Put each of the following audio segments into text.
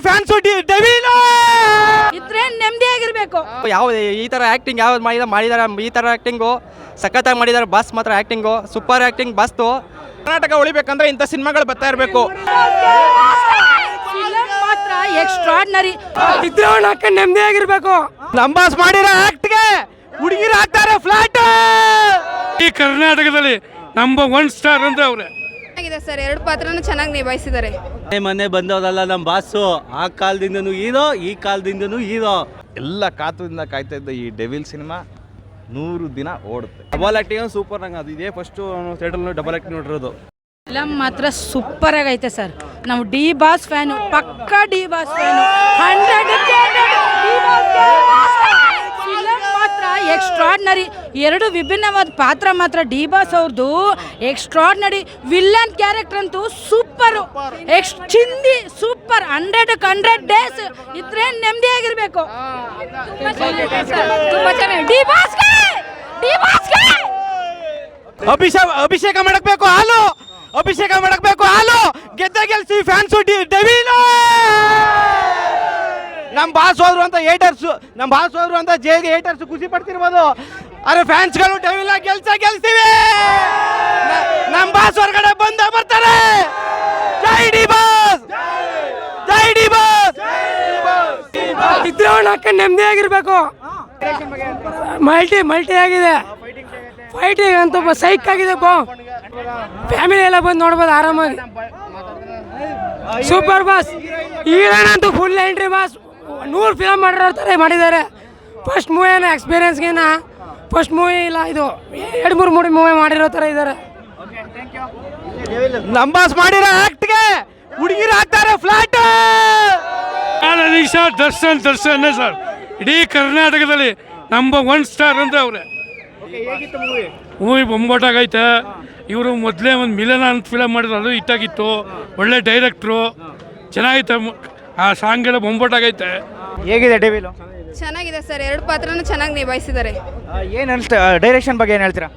Fans devil ಇದ್ರೆ ನೆಮ್ಮದಿಯಾಗಿರ್ಬೇಕು. ಯಾವ ಈ ತರ ಆಕ್ಟಿಂಗ್ ಯಾವ್ದು ಮಾಡಿದಾರೆ ಈ ತರ ಆಕ್ಟಿಂಗು ಸಖತ್ತಾಗಿ ಮಾಡಿದ್ದಾರೆ. ಬಾಸ್ ಮಾತ್ರ ಆಕ್ಟಿಂಗು ಸೂಪರ್ ಆಕ್ಟಿಂಗ್ ಬಾಸ್ತು. ಕರ್ನಾಟಕ ಉಳಿಬೇಕಂದ್ರೆ ಇಂಥ ಸಿನಿಮಾಗಳು ಬರ್ತಾ ಇರಬೇಕು. ಮಾತ್ರ ಎಕ್ಸ್ಟ್ರಾರ್ಡಿನರಿ. ಇದ್ರೆ ನೆಮ್ಮದಿಯಾಗಿರ್ಬೇಕು. ನಮ್ಮ ಬಾಸ್ ಮಾಡಿರೋ ಆಕ್ಟ್ಗೆ ಹುಡುಗಿರು ಹಾಕ್ತಾರೆ ಫ್ಲಾಟ್. ಈ ಕರ್ನಾಟಕದಲ್ಲಿ ನಂಬರ್ 1 ಸ್ಟಾರ್ ಅಂದ್ರೆ ಅವ್ರೆ. ಚೆನ್ನಾಗಿದೆ ಸರ್, 2 ಪಾತ್ರನೂ ಚೆನ್ನಾಗಿ ನಿಭಾಯಿಸಿದ್ದಾರೆ. ಮನೆ ಬಂದವರಲ್ಲ ನಮ್ಮ ಬಾಸು. ಆ ಕಾಲದಿಂದನೂ ಹೀರೋ, ಈ ಕಾಲದಿಂದನೂ ಹೀರೋ. ಎಲ್ಲ ಕಾತುದಿಂದ ಕಾಯ್ತಾ ಇದ್ದ ಈ ಡೆವಿಲ್ ಸಿನಿಮಾ 100 ದಿನ ಓಡುತ್ತೆ. ಡಬಲ್ ಆಕ್ಟಿಂಗ್ ಸೂಪರ್ ನಂಗೆ ಅದು ಇದೇ ಫಸ್ಟ್ ಥಿಯೇಟರ್ ಡಬಲ್ ಆಕ್ಟಿಂಗ್ ನೋಡಿರೋದು. ಫಿಲಮ್ ಮಾತ್ರ ಸೂಪರ್ ಆಗೈತೆ ಸರ್. ನಾವು ಡಿ ಬಾಸ್ ಫ್ಯಾನು, ಪಕ್ಕ ಡಿ ಬಾಸ್ ಫ್ಯಾನು. 100 ಫಿಲಮ್ ಮಾತ್ರ ಎಕ್ಸ್ಟ್ರಾರ್ಡಿನರಿ. 2 ವಿಭಿನ್ನವಾದ ಪಾತ್ರ ಮಾತ್ರ ಡಿ ಬಾಸ್ ಅವ್ರದ್ದು ಎಕ್ಸ್ಟ್ರಾರ್ಡಿನರಿ. ವಿಲ್ಲನ್ ಕ್ಯಾರೆಕ್ಟರ್ ಅಂತೂ ಸೂಪರು, ಚಿಂದಿ ಸೂಪರ್. 100 ಡೇಸ್ ಇದ್ರೆ ನೆಮ್ಮದಿಯಾಗಿರ್ಬೇಕು. ತುಂಬಾ ಚೆನ್ನಾಗಿ ಡಿ ಬಾಸ್ಗೆ ಅಭಿಷೇಕ ಮಾಡಬೇಕು ಹಾಲು. ಅಭಿಷೇಕ ಮಾಡಬೇಕು ಹಾಲು. ಗೆದ್ದ ಗೆಲ್ಸಿ ಫ್ಯಾನ್ಸು ಡೆವಿಲ್. ನಮ್ಮ ಬಾಸ್ ಹೋದ್ರು ಅಂತ ಜೇಗೆ ಹೇಟರ್ಸ್ ಖುಷಿ ಪಡ್ತಿರ್ಬೋದು. ಅರೆ ಫ್ಯಾನ್ಸ್ಗಳು ಡೆವಿಲ್ ಗೆಲ್ಸ್ತೀವಿ. ನಮ್ಮ ಬಾಸ್ ಹೊರಗಡೆ ಬಂದೇ ಬರ್ತಾರೆ. ಜೈ ಡಿ ಬಾಸ್, ಜೈ ಡಿ ಬಾಸ್. ಇದ್ರೆ ನೆಮ್ಮದಿಯಾಗಿರ್ಬೇಕು. ಮಲ್ಟಿ ಆಗಿದೆ. ಫೈಟಿಂಗ್ ಅಂತೂ ಸೈಕ್ ಆಗಿದೆ. ಫ್ಯಾಮಿಲಿ ಎಲ್ಲ ಬಂದು ನೋಡ್ಬೋದು ಆರಾಮಾಗಿ. Super boss. ಈಗಂತೂ ಫುಲ್ ಎಂಟ್ರಿ ಬಾಸ್. 100 ಫಿಲಮ್ ಮಾಡಿದ್ದಾರೆ. ಫಸ್ಟ್ ಮೂವಿನ ಎಕ್ಸ್ಪೀರಿಯನ್ಸ್ಗೇನ ಫಸ್ಟ್ ಮೂವಿ ಇಲ್ಲ, ಇದು 2-3 ಮೂವಿ ಮಾಡಿರೋ ಥರ ಇದ್ದಾರೆ. ನಮ್ಮ ಬಾಸ್ ಮಾಡಿರೋ ಆಕ್ಟ್ಗೆ ಹುಡುಗಿರು ಹಾಕ್ತಾರೆ ಫ್ಲಾಟ್. ದರ್ಶನ್ ಸರ್ ಇಡೀ ಕರ್ನಾಟಕದಲ್ಲಿ ನಂಬರ್ 1 ಸ್ಟಾರ್ ಅಂದ್ರೆ ಅವ್ರೆ. ಮೂವಿ ಬೊಂಬಾಟಾಗೈತೆ. ಇವರು ಮೊದಲೇ ಒಂದು ಮಿಲನ ಅಂತ ಫಿಲಮ್ ಮಾಡಿದ್ರು, ಅದು ಹಿಟ್ಟಾಗಿತ್ತು. ಒಳ್ಳೆ ಡೈರೆಕ್ಟ್ರು, ಚೆನ್ನಾಗಿತ್ತು. ಆ ಸಾಂಗ್ ಎಲ್ಲ ಬೊಂಬಾಟಾಗೈತೆ. ಹೇಗಿದೆ ಡೆವಿಲ್? ಚೆನ್ನಾಗಿದೆ ಸರ್, 2 ಪಾತ್ರನೂ ಚೆನ್ನಾಗಿ ನಿಭಾಯಿಸಿದ್ದಾರೆ. ಏನು ಅನಿಸ್ತಾ ಡೈರೆಕ್ಷನ್ ಬಗ್ಗೆ ಏನು ಹೇಳ್ತೀರಾ?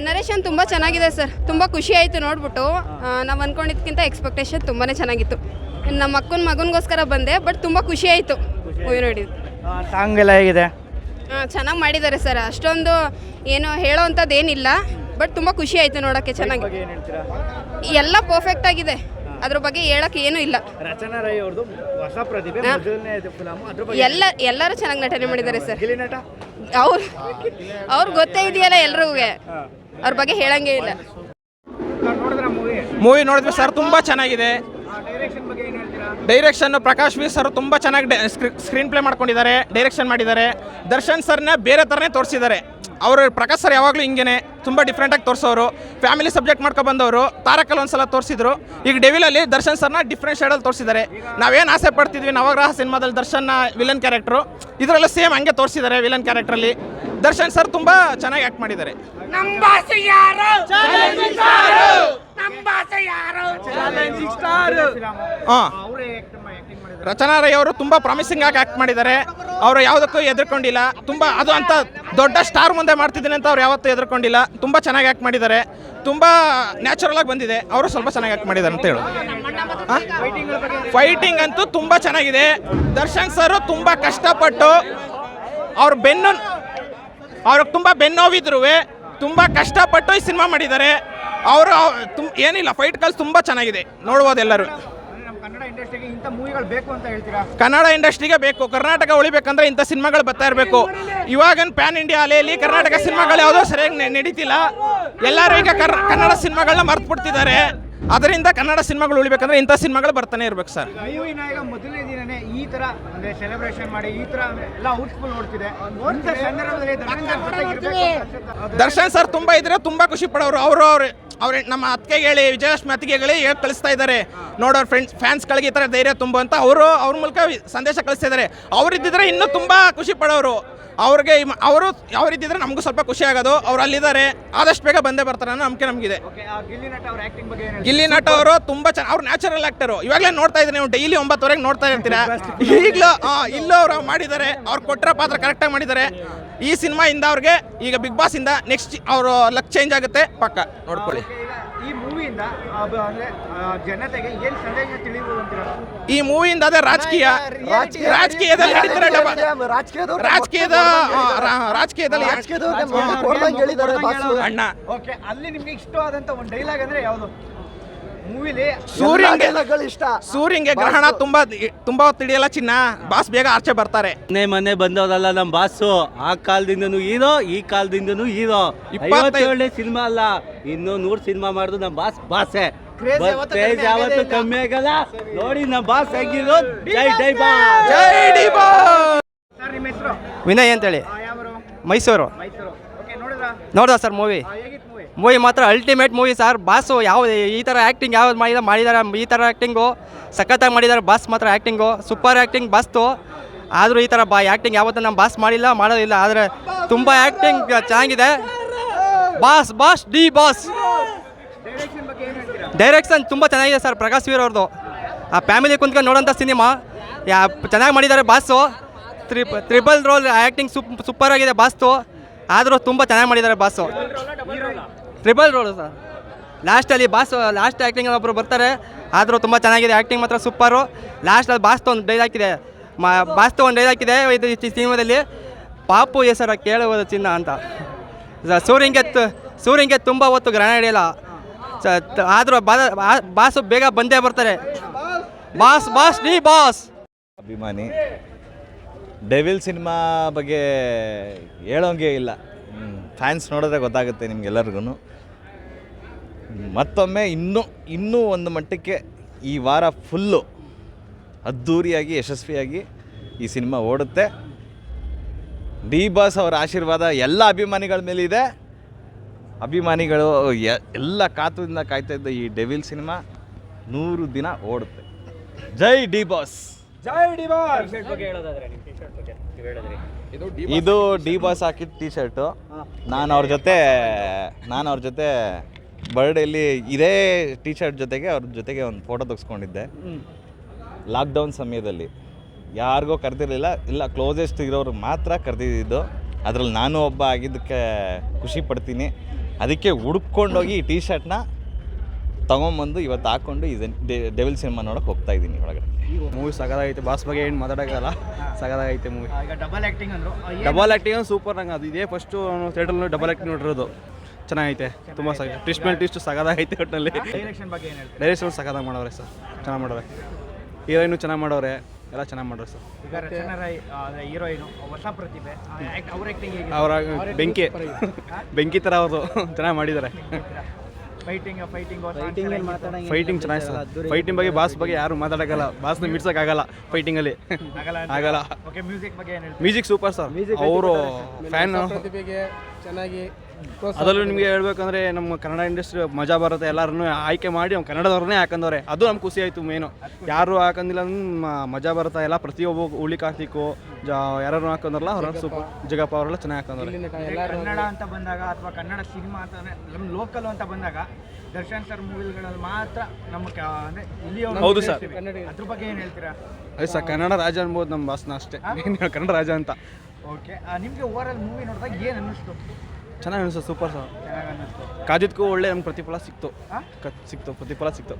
ನರೇಶನ್ ತುಂಬ ಚೆನ್ನಾಗಿದೆ ಸರ್. ತುಂಬ ಖುಷಿ ಆಯಿತು ನೋಡ್ಬಿಟ್ಟು. ನಾವು ಅಂದ್ಕೊಂಡಿದ್ದಕ್ಕಿಂತ ಎಕ್ಸ್ಪೆಕ್ಟೇಷನ್ ತುಂಬಾ ಚೆನ್ನಾಗಿತ್ತು. ನಮ್ಮ ಮಗನಿಗೋಸ್ಕರ ಬಂದೆ, ಬಟ್ ತುಂಬ ಖುಷಿ ಆಯಿತು ಮೂವಿ ನೋಡಿದ್ದು. ಸಾಂಗ್ ಎಲ್ಲ ಹೇಗಿದೆ? ಚೆನ್ನಾಗಿ ಮಾಡಿದ್ದಾರೆ ಸರ್. ಅಷ್ಟೊಂದು ಏನು ಹೇಳೋ ಅಂಥದ್ದು ಏನಿಲ್ಲ, ಬಟ್ ತುಂಬ ಖುಷಿ ಆಯಿತು ನೋಡೋಕ್ಕೆ. ಚೆನ್ನಾಗಿ ಎಲ್ಲ ಪರ್ಫೆಕ್ಟ್ ಆಗಿದೆ, ಅದ್ರ ಬಗ್ಗೆ ಹೇಳೋಕ್ಕೆ ಏನೂ ಇಲ್ಲ. ರಚನಾ ರೈ ಅವ್ರದ್ದು ಹೊಸ ಪ್ರತಿಭೆ, ಎಲ್ಲರೂ ಚೆನ್ನಾಗಿ ನಟನೆ ಮಾಡಿದ್ದಾರೆ ಸರ್. ಅವ್ರು ಗೊತ್ತೇ ಇದೆಯಲ್ಲ ಎಲ್ರಿಗೂ, ಅವ್ರ ಬಗ್ಗೆ ಹೇಳಂಗೇ ಇಲ್ಲ. ಮೂವಿ ನೋಡಿದ್ವಿ ಸರ್, ತುಂಬ ಚೆನ್ನಾಗಿದೆ. ಡೈರೆಕ್ಷನ್ ಪ್ರಕಾಶ್ ವಿ ಸರ್ ತುಂಬ ಚೆನ್ನಾಗಿ ಸ್ಕ್ರೀನ್ ಪ್ಲೇ ಮಾಡ್ಕೊಂಡಿದ್ದಾರೆ, ಡೈರೆಕ್ಷನ್ ಮಾಡಿದ್ದಾರೆ. ದರ್ಶನ್ ಸರ್ನ ಬೇರೆ ಥರನೇ ತೋರಿಸಿದ್ದಾರೆ. ಅವರು ಪ್ರಕಾಶ್ ಸರ್ ಯಾವಾಗಲೂ ಹಿಂಗೇನೆ ತುಂಬ ಡಿಫ್ರೆಂಟಾಗಿ ತೋರಿಸೋರು. ಫ್ಯಾಮಿಲಿ ಸಬ್ಜೆಕ್ಟ್ ಮಾಡ್ಕೊಂಡು ಬಂದವರು. ತಾರಕಲ್ಲಿ ಒಂದ್ಸಲ ತೋರಿಸಿದ್ರು. ಈಗ ಡೆವಿಲಲ್ಲಿ ದರ್ಶನ್ ಸರ್ನ ಡಿಫ್ರೆಂಟ್ ಶೇಡಲ್ಲಿ ತೋರಿಸಿದ್ದಾರೆ. ನಾವೇನು ಆಸೆ ಪಡ್ತಿದ್ವಿ ನವಗ್ರಹ ಸಿನಿಮಾದಲ್ಲಿ ದರ್ಶನ್ನ ವಿಲನ್ ಕ್ಯಾರೆಕ್ಟ್ರು, ಇದರಲ್ಲೂ ಸೇಮ್ ಹಂಗೆ ತೋರಿಸಿದ್ದಾರೆ. ವಿಲನ್ ಕ್ಯಾರೆಕ್ಟ್ರಲ್ಲಿ ದರ್ಶನ್ ಸರ್ ತುಂಬ ಚೆನ್ನಾಗಿ ಆ್ಯಕ್ಟ್ ಮಾಡಿದ್ದಾರೆ. ರಚನಾ ರೈ ಅವರು ತುಂಬ ಪ್ರಾಮಿಸಿಂಗ್ ಆಗಿ ಆ್ಯಕ್ಟ್ ಮಾಡಿದ್ದಾರೆ. ಅವರು ಯಾವುದಕ್ಕೂ ಎದುರ್ಕೊಂಡಿಲ್ಲ. ತುಂಬ ಅದು ಅಂತ ದೊಡ್ಡ ಸ್ಟಾರ್ ಮುಂದೆ ಮಾಡ್ತಿದ್ದೀನಿ ಅಂತ ಅವ್ರು ಯಾವತ್ತೂ ಎದುರ್ಕೊಂಡಿಲ್ಲ. ತುಂಬ ಚೆನ್ನಾಗಿ ಆ್ಯಕ್ಟ್ ಮಾಡಿದ್ದಾರೆ. ತುಂಬ ನ್ಯಾಚುರಲ್ ಆಗಿ ಬಂದಿದೆ. ಅವರು ಸ್ವಲ್ಪ ಚೆನ್ನಾಗಿ ಆ್ಯಕ್ಟ್ ಮಾಡಿದ್ದಾರೆ ಅಂತ ಹೇಳೋದು. ಫೈಟಿಂಗ್ ಅಂತೂ ತುಂಬ ಚೆನ್ನಾಗಿದೆ. ದರ್ಶನ್ ಸರ್ ತುಂಬ ಕಷ್ಟಪಟ್ಟು ಅವ್ರಿಗೆ ತುಂಬ ಬೆನ್ನೋವಿದ್ರು ತುಂಬ ಕಷ್ಟಪಟ್ಟು ಈ ಸಿನಿಮಾ ಮಾಡಿದ್ದಾರೆ. ಅವರು ಏನಿಲ್ಲ, ಫೈಟ್ ಕಲ್ಸ್ ತುಂಬ ಚೆನ್ನಾಗಿದೆ, ನೋಡ್ಬೋದು ಎಲ್ಲರೂ. ಕನ್ನಡ ಇಂಡಸ್ಟ್ರಿಗೆ ಬೇಕು. ಕರ್ನಾಟಕ ಉಳಿಬೇಕಂದ್ರೆ ಇಂಥ ಸಿನಿಮಾಗಳು ಬರ್ತಾ ಇರಬೇಕು. ಇವಾಗ ಪ್ಯಾನ್ ಇಂಡಿಯಾ ಅಲೆಯಲ್ಲಿ ಕರ್ನಾಟಕ ಸಿನಿಮಾಗಳು ಯಾವುದೋ ಸರಿಯಾಗಿ ನಡೀತಿಲ್ಲ. ಎಲ್ಲರೂ ಈಗ ಕನ್ನಡ ಸಿನಿಮಾಗಳನ್ನ ಮರ್ತು ಬಿಡ್ತಿದ್ದಾರೆ. ಅದರಿಂದ ಕನ್ನಡ ಸಿನಿಮಾಗಳು ಉಳಿಬೇಕಂದ್ರೆ ಇಂಥ ಸಿನಿಮಾಗಳು ಬರ್ತಾನೆ ಇರ್ಬೇಕು ಸರ್. ಮೊದಲನೇ ದಿನನೇ ಈ ತರ ಅಂದ್ರೆ ಸೆಲೆಬ್ರೇಷನ್ ಮಾಡಿ ಈ ತರ ಎಲ್ಲ ಔಟ್ಫುಲ್ ನೋಡ್ತಿದೆ. ದರ್ಶನ್ ಸರ್ ತುಂಬ ಇದ್ರೆ ತುಂಬ ಖುಷಿ ಪಡೋರು. ಅವ್ರು ನಮ್ಮ ಅತ್ತಿಗೆ ಹೇಳಿ, ವಿಜಯಲಕ್ಷ್ಮಿ ಅತ್ತಿಗೆ ಹೇಳಿ ಕಳಿಸ್ತಾ ಇದ್ದಾರೆ. ನೋಡೋರು ಫ್ಯಾನ್ಸ್ಗಳಿಗೆ ಈ ಥರ ಧೈರ್ಯ ತುಂಬ ಅಂತ ಅವ್ರ ಮೂಲಕ ಸಂದೇಶ ಕಳಿಸ್ತಾ ಇದ್ದಾರೆ. ಅವರಿದ್ದಿದ್ರೆ ಇನ್ನೂ ತುಂಬ ಖುಷಿ ಪಡೋರು. ಅವರಿದ್ದಿದ್ರೆ ನಮಗೂ ಸ್ವಲ್ಪ ಖುಷಿ ಆಗೋದು. ಅವ್ರು ಅಲ್ಲಿದ್ದಾರೆ, ಆದಷ್ಟು ಬೇಗ ಬಂದೇ ಬರ್ತಾರೆ ಅನ್ನೋ ನಂಬಿಕೆ ನಮಗಿದೆ. ಗಿಲ್ಲಿ ನಟ ಅವರು ತುಂಬ ಚೆನ್ನಾಗಿ, ಅವ್ರು ನ್ಯಾಚುರಲ್ ಆಕ್ಟರು. ಇವಾಗಲೇ ನೋಡ್ತಾ ಇದ್ದೀನಿ, ನೀವು ಡೈಲಿ 9:00 ನೋಡ್ತಾ ಇರ್ತೀರಾ. ಈಗಲೂ ಇಲ್ಲೂ ಅವರು ಮಾಡಿದ್ದಾರೆ. ಅವ್ರು ಕೊಟ್ಟರೆ ಪಾತ್ರ ಕರೆಕ್ಟಾಗಿ ಮಾಡಿದ್ದಾರೆ. ಈ ಸಿನಿಮಾಯಿಂದ ಅವ್ರಿಗೆ ಈಗ ಬಿಗ್ ಬಾಸ್ ಇಂದ ನೆಕ್ಸ್ಟ್ ಅವರು ಲಕ್ ಚೇಂಜ್ ಆಗುತ್ತೆ ಪಕ್ಕ, ನೋಡ್ಕೊಳ್ಳಿ. ಈ ಮೂವಿ ಮೂವಿಯಿಂದ ಅಂದರೆ ಜನತೆಗೆ ಏನು ಸಂದೇಶ ತಿಳಿಬೋದು ಅಂತೀರಾ? ಈ ಮೂವಿಯಿಂದ ಅದೇ ರಾಜಕೀಯದಲ್ಲಿ ನಡೀತಾರೆ ರಾಜಕೀಯದಲ್ಲಿ ಅಣ್ಣ ಓಕೆ, ಅಲ್ಲಿ ನಿಮ್ಗೆ ಇಷ್ಟವಾದಂಥ ಒಂದು ಡೈಲಾಗ್ ಅಂದರೆ ಯಾವುದು ಮೂವಿಲಿ? ಸೂರ್ಯಂಗೆ ಗ್ರಹಣ ತುಂಬಾ ತಿಳಿಯಲ್ಲ ಚಿನ್ನ, ಬಾಸ್ ಬೇಗ ಆಚೆ ಬರ್ತಾರೆ. ಮನೆ ಬಂದವರಲ್ಲ ನಮ್ಮ ಬಾಸು. ಆ ಕಾಲದಿಂದನೂ ಹೀರೋ, ಈ ಕಾಲದಿಂದನೂ ಹೀರೋ. 57 ಸಿನಿಮಾ ಅಲ್ಲ, ಇನ್ನೂ 100 ಸಿನಿಮಾ ಮಾಡಿದ್ರು ನಮ್ಮ ಬಾಸೇ. ಕ್ರೇಜ್ ಯಾವತ್ತೂ ಕಮ್ಮಿ ಆಗಲ್ಲ. ನೋಡಿ ನಮ್ಮ ಬಾಸ್ ಆಗಿರೋ. ಜೈ ಜೈ ಬಾಸ್. ಸರ್ ನಿಮ್ಮ ಹೆಸರು? ವಿನಯ್ ಅಂತೇಳಿ, ಯಾವರು? ಮೈಸೂರು. ಮೈಸೂರು. ಓಕೆ, ನೋಡಿದ್ರಾ? ನೋಡ್ದ ಸರ್ ಮೂವಿ? ಹೇಗಿತ್ತು ಮೂವಿ? ಮೂವಿ ಮಾತ್ರ ಅಲ್ಟಿಮೇಟ್ ಮೂವಿ ಸರ್. ಬಾಸು ಈ ಥರ ಆ್ಯಕ್ಟಿಂಗ್ ಯಾವ್ದು ಮಾಡಿದ್ದಾರೆ, ಈ ಥರ ಆ್ಯಕ್ಟಿಂಗು ಸಖತ್ತಾಗಿ ಮಾಡಿದ್ದಾರೆ. ಬಾಸ್ ಮಾತ್ರ ಆ್ಯಕ್ಟಿಂಗು ಸೂಪರ್ ಆ್ಯಕ್ಟಿಂಗ್ ಬಾಸ್ತು. ಆದರೂ ಈ ಥರ ಆ್ಯಕ್ಟಿಂಗ್ ಯಾವತ್ತೂ ನಮ್ಮ ಬಾಸ್ ಮಾಡೋದಿಲ್ಲ. ಆದರೆ ತುಂಬ ಆ್ಯಕ್ಟಿಂಗ್ ಚೆನ್ನಾಗಿದೆ. Boss D boss. ಡೈರೆಕ್ಷನ್ ತುಂಬ ಚೆನ್ನಾಗಿದೆ ಸರ್. ಪ್ರಕಾಶ್ ವೀರ್ ಅವ್ರದ್ದು ಆ ಫ್ಯಾಮಿಲಿ ಕುಂತ್ಕೊಂಡು ನೋಡೋಂಥ ಸಿನಿಮಾ ಚೆನ್ನಾಗಿ ಮಾಡಿದ್ದಾರೆ. Boss triple role acting super ಆಗಿದೆ ಬಾಸ್ತು. ಆದರೂ ತುಂಬ ಚೆನ್ನಾಗಿ ಮಾಡಿದ್ದಾರೆ ಬಾಸು. Triple role sir. ಲಾಸ್ಟಲ್ಲಿ ಲಾಸ್ಟ್ ಆ್ಯಕ್ಟಿಂಗ್ ಒಬ್ಬರು ಬರ್ತಾರೆ. ಆದರೂ ತುಂಬ ಚೆನ್ನಾಗಿದೆ ಆ್ಯಕ್ಟಿಂಗ್ ಮಾತ್ರ ಸೂಪರು. ಲಾಸ್ಟಲ್ಲಿ ಬಾಸ್ತು ಒಂದು ಡೈಲಾಗ್ ಇದೆ. ಇದು ಸಿನಿಮಾದಲ್ಲಿ ಪಾಪು ಹೆಸರ ಕೇಳುವುದು ಚಿನ್ನ ಅಂತ. ಸೂರ್ಯಂಗೆ ತುಂಬ ಹೊತ್ತು ಗ್ರಹಣ ಹಿಡಿಯಲ್ಲ. ಆದರೂ ಬಾಸು ಬೇಗ ಬಂದೇ ಬರ್ತಾರೆ. Boss D boss. ಅಭಿಮಾನಿ. ಡೆವಿಲ್ ಸಿನಿಮಾ ಬಗ್ಗೆ ಹೇಳೋಂಗೆ ಇಲ್ಲ. ಫ್ಯಾನ್ಸ್ ನೋಡಿದ್ರೆ ಗೊತ್ತಾಗುತ್ತೆ ನಿಮ್ಗೆಲ್ಲರಿಗೂ. ಮತ್ತೊಮ್ಮೆ ಇನ್ನೂ ಒಂದು ಮಟ್ಟಕ್ಕೆ ಈ ವಾರ ಫುಲ್ಲು ಅದ್ಧೂರಿಯಾಗಿ ಯಶಸ್ವಿಯಾಗಿ ಈ ಸಿನಿಮಾ ಓಡುತ್ತೆ. ಡಿ ಬಾಸ್ ಅವರ ಆಶೀರ್ವಾದ ಎಲ್ಲ ಅಭಿಮಾನಿಗಳ ಮೇಲಿದೆ. ಅಭಿಮಾನಿಗಳು ಎಲ್ಲ ಕಾತುದಿಂದ ಕಾಯ್ತಾ ಇದ್ದ ಈ ಡೆವಿಲ್ ಸಿನಿಮಾ 100 ದಿನ ಓಡುತ್ತೆ. ಜೈ ಡಿ ಬಾಸ್. ಇದು ಡಿ ಬಾಸ್ ಹಾಕಿದ ಟಿ ಶರ್ಟು. ನಾನು ಅವ್ರ ಜೊತೆ ಬರ್ಡೇಲಿ ಇದೇ ಟಿ ಶರ್ಟ್ ಜೊತೆಗೆ ಅವ್ರ ಜೊತೆಗೆ ಒಂದು ಫೋಟೋ ತೆಗೆಸ್ಕೊಂಡಿದ್ದೆ. ಲಾಕ್ಡೌನ್ ಸಮಯದಲ್ಲಿ ಯಾರಿಗೋ ಕರೆದಿರಲಿಲ್ಲ, ಇಲ್ಲ ಕ್ಲೋಸೆಸ್ಟ್ ಇರೋರು ಮಾತ್ರ ಕರೆದಿದ್ದು. ಅದರಲ್ಲಿ ನಾನು ಒಬ್ಬ ಆಗಿದ್ದಕ್ಕೆ ಖುಷಿ ಪಡ್ತೀನಿ. ಅದಕ್ಕೆ ಹುಡ್ಕೊಂಡೋಗಿ ಈ ಟಿ ಶರ್ಟ್ನ ತೊಗೊಂಬಂದು ಇವತ್ತು ಹಾಕ್ಕೊಂಡು ಡೆವಿಲ್ ಸಿನಿಮಾ ನೋಡೋಕೆ ಹೋಗ್ತಾ ಇದ್ದೀನಿ ಒಳಗಡೆ. ಮೂವಿ ಸಗದಾಗೈತೆ. ಬಾಸ್ ಬಗ್ಗೆ ಏನು ಮಾತಾಡೋಕ್ಕಲ್ಲ, ಸಗದಾಗೈತೆ ಮೂವಿ. ಈಗ ಡಬಲ್ ಆ್ಯಕ್ಟಿಂಗ್ ಅಂದರು. Double acting super. ನಂಗೆ ಅದು ಇದೇ ಫಸ್ಟು ಥಿಯೇಟ್ರಲ್ಲಿ ಡಬಲ್ ಆ್ಯಕ್ಟಿಂಗ್ ನೋಡಿರೋದು. ಚೆನ್ನಾಗೈತೆ, ತುಂಬ ಟ್ವಿಸ್ಟ್ ಮೇಲೆ ಟ್ವಿಸ್ಟ್ ಸಗದಾಗೈತೆ. ಒಟ್ಟಿನಲ್ಲಿ ಡೈರೆಕ್ಷನ್ ಬಗ್ಗೆ ಏನು ಹೇಳ್ತೀರಾ? ಡೈರೆಕ್ಷನ್ ಸಗದಾಗ ಮಾಡವ್ರೆ ಸರ್, ಚೆನ್ನಾಗಿ ಮಾಡವ್ರೆ. ಹೀರೋಯಿನು ಚೆನ್ನಾಗಿ ಮಾಡವ್ರೆ, ಎಲ್ಲ ಚೆನ್ನಾಗಿ ಮಾಡೋರು ಸರ್. ಈಗ ರಚನಾ ರೈ ಹೀರೋಯಿನು ಹೊಸ ಪ್ರತಿಭೆ, ಅವ್ರ ಆ್ಯಕ್ಟಿಂಗ್ ಅವರ ಬೆಂಕಿ ಥರ ಅವರು ಚೆನ್ನಾಗಿ ಮಾಡಿದ್ದಾರೆ. ಫೈಟಿಂಗ್ ಚೆನ್ನಾಗಿ ಸರ್. ಫೈಟಿಂಗ್ ಬಗ್ಗೆ ಬಾಸ್ ಬಗ್ಗೆ ಯಾರು ಮಾತಾಡೋಕ್ಕಲ್ಲ. ಬಾಸ್ನ ಮಿಡ್ಸೋಕ್ಕಾಗಲ್ಲ ಫೈಟಿಂಗಲ್ಲಿ, ಆಗಲ್ಲ. Music super sir. ಅವರು ಫ್ಯಾನ್. ಚೆನ್ನಾಗಿ ಅದರಲ್ಲೂ ನಿಮಗೆ ಹೇಳ್ಬೇಕಂದ್ರೆ ನಮ್ಮ ಕನ್ನಡ ಇಂಡಸ್ಟ್ರಿ ಮಜಾ ಬರುತ್ತೆ. ಎಲ್ಲರೂ ಆಯ್ಕೆ ಮಾಡಿ ನಮ್ಮ ಕನ್ನಡದವ್ರನ್ನೇ ಹಾಕಂದವ್ರೆ. ಅದು ನಮ್ಗೆ ಖುಷಿ ಆಯಿತು. ಮೇನು ಯಾರು ಹಾಕಂದಿಲ್ಲ ಮಜಾ ಬರುತ್ತೆ. ಎಲ್ಲ ಪ್ರತಿಯೊಬ್ಬ ಹುಳಿ ಕಾರ್ತಿಕ್ಕು ಯಾರು ಹಾಕೊಂಡ್ರಲ್ಲ ಅವ್ರ ಸೂಪರ್. ಜಗಪ್ಪ ಅವರೆಲ್ಲ ಚೆನ್ನಾಗಿ ಹಾಕೊಂಡ್ರೆ. ಕನ್ನಡ ಅಂತ ಬಂದಾಗ ಅಥವಾ ಕನ್ನಡ ಸಿನಿಮಾ ಅಂತ ನಮ್ಮ ಲೋಕಲ್ ಅಂತ ಬಂದಾಗ ದರ್ಶನ್ ಸರ್ ಮೂವಿಗಳಲ್ಲಿ ಮಾತ್ರ ನಮ್ಮ ಅಂದರೆ ಇಲ್ಲಿ. ಹೌದು ಸರ್. ಅದ್ರ ಬಗ್ಗೆ ಏನು ಹೇಳ್ತೀರಾ? ಅದು ಸರ್ ಕನ್ನಡ ರಾಜ ಅನ್ಬೋದು ನಮ್ಮ ಬಾಸ್ನ, ಅಷ್ಟೇ. ಕನ್ನಡ ರಾಜ ಅಂತ. ಓಕೆ, ನಿಮಗೆ ಓವರ್ ಆಲ್ ಮೂವಿ ನೋಡಿದಾಗ ಏನು ಅನ್ನಿಸ್ತು? ಚೆನ್ನಾಗಿ ಅನಿಸ್ತು, ಸೂಪರ್ ಸರ್. ಚೆನ್ನಾಗಿ ಅನ್ನಿಸ್ತು. ಕಾಜಿದ್ಗೂ ಒಳ್ಳೆ ನಮ್ಗೆ ಪ್ರತಿಫಲ ಸಿಕ್ತು. ಪ್ರತಿಫಲ ಸಿಕ್ತು.